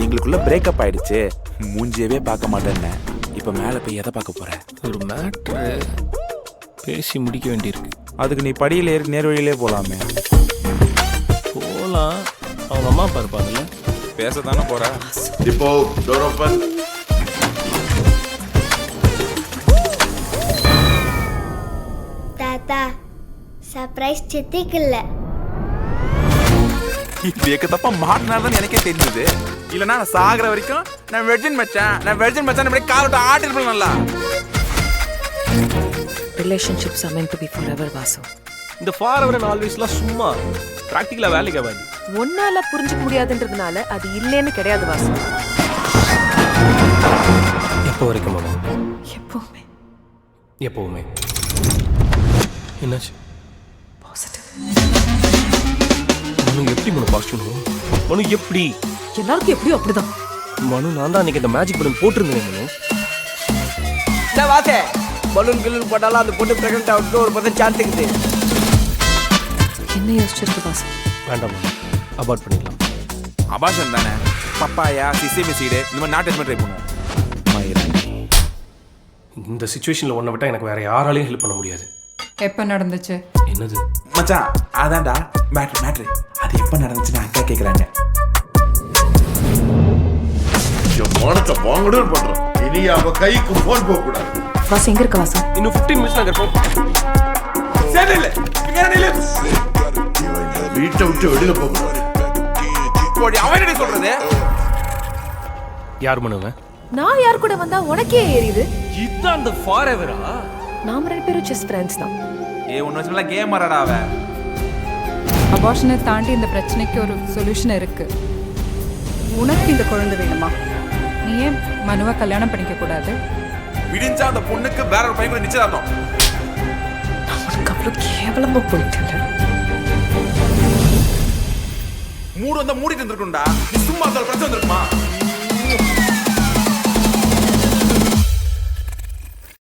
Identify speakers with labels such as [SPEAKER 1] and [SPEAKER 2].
[SPEAKER 1] எங்களுக்குள்ள பிரேக்கப் ஆயிடுச்சு, மூஞ்சியவே பார்க்க மாட்டேன்னு. இப்ப மேல போய் எதை பார்க்க போற?
[SPEAKER 2] ஒரு மேட்ரு பேசி முடிக்க வேண்டியிருக்கு.
[SPEAKER 1] அதுக்கு நீ படியில ஏறி நேர் வழியிலே போலாமே.
[SPEAKER 2] போகலாம், அவங்க அம்மா அப்பா இருப்பாங்கல்ல.
[SPEAKER 1] பேசத்தானே போற.
[SPEAKER 3] இப்போ டோர் ஓபன்.
[SPEAKER 4] தாத்தா சர்ப்ரைஸ் சித்திக்குல்ல.
[SPEAKER 1] இது தப்பா மாட்டினாதான் எனக்கே தெரிஞ்சது. இல்லைன்னா நான் சாகிற வரைக்கும் நான் வெர்ஜின் மச்சான் காலோட்ட ஆட்டிருப்பேன். நல்லா
[SPEAKER 5] relationships are meant to be forever, Vasu.
[SPEAKER 2] இந்த ஃபார் அண்ட் ஆல்வேஸ்லாம் சும்மா ப்ராக்டிக்கலா வேலைக்கு ஆகாது.
[SPEAKER 5] ஒன்னால புரிஞ்சுக்க முடியாதுன்றதுனால அது இல்லைன்னு கிடையாது வாசு.
[SPEAKER 2] எப்போ வரைக்கும் மாமா?
[SPEAKER 5] எப்பவுமே
[SPEAKER 2] எப்பவுமே. என்னாச்சு?
[SPEAKER 5] பாசிட்டிவ்.
[SPEAKER 2] மனு எப்படி மனு பாசிட்டிவ்? மனு எப்படி?
[SPEAKER 5] எல்லாருக்கும் எப்படியும் அப்படிதான்.
[SPEAKER 2] மனு நான் தான் அன்னைக்கு இந்த மேஜிக் பலூன் போட்டிருந்தேன். மனு
[SPEAKER 6] என்ன வாசே, பலூன் கிலூன் போட்டாலும் அந்த பொண்ணு பிரெக்னென்ட் ஆகுது, ஒரு 10 சான்ஸ் இருக்குது.
[SPEAKER 5] என்ன யோசிச்சிருக்கு வாசு?
[SPEAKER 2] வேண்டாம் மனு, அபார்ட் பண்ணிடலாம்.
[SPEAKER 1] அபாஷன் தானே. பப்பாயா சிசிமி சீடு இந்த மாதிரி நாட்டு ட்ரை பண்ணுவோம்.
[SPEAKER 2] இந்த சுச்சுவேஷனில் ஒன்றை விட்டால் எனக்கு வேற யாராலையும் ஹெல்ப் பண்ண முடியாது.
[SPEAKER 7] எப்போ நடந்துச்சு?
[SPEAKER 2] என்னது
[SPEAKER 1] மச்சான்? அதான்டா மேட்ரு. அது எப்ப நடந்துச்சுன்னு அக்கா கேட்குறாங்க.
[SPEAKER 3] மானத்தை வாங்கணும் பண்றோம். இனி அவ கைக்கு போன் போக கூடாது.
[SPEAKER 5] வாசு எங்க இருக்க வாசு?
[SPEAKER 2] இன்னும் 15 மினிட்ஸ் நாங்கள் இருப்போம்.
[SPEAKER 1] சரி இல்ல
[SPEAKER 3] வீட்டை விட்டு வெளியில போக கூடாது.
[SPEAKER 1] அவன் என்ன சொல்றது?
[SPEAKER 2] யார் மனுவன்?
[SPEAKER 5] நான் யார் கூட வந்தா உனக்கே ஏறிது?
[SPEAKER 2] இதுதான் அந்த ஃபார் எவரா?
[SPEAKER 5] நாம 2 பேரும் ஜஸ்ட் ஃப்ரெண்ட்ஸ் தான்.
[SPEAKER 1] ஒன்னு வச்சுல கேம் ஆறாடா அவன்.
[SPEAKER 7] அபார்ஷனை தாண்டி இந்த பிரச்சனைக்கு ஒரு சொல்யூஷன் இருக்கு. உனக்கு இந்த குழந்தை வேணுமா? நீ ஏன் மனுவை கல்யாணம் பண்ணிக்க கூடாது?
[SPEAKER 1] விடிஞ்சா அந்த பொண்ணுக்கு வேற ஒரு பையன் கூட நிச்சயதார்த்தம்.
[SPEAKER 5] உனக்கு அவ்வளவு கேவலமா போயிட்டு
[SPEAKER 1] மூடு வந்தா மூடிட்டு இருந்திருக்கும்டா. நீ சும்மா பிரச்சனை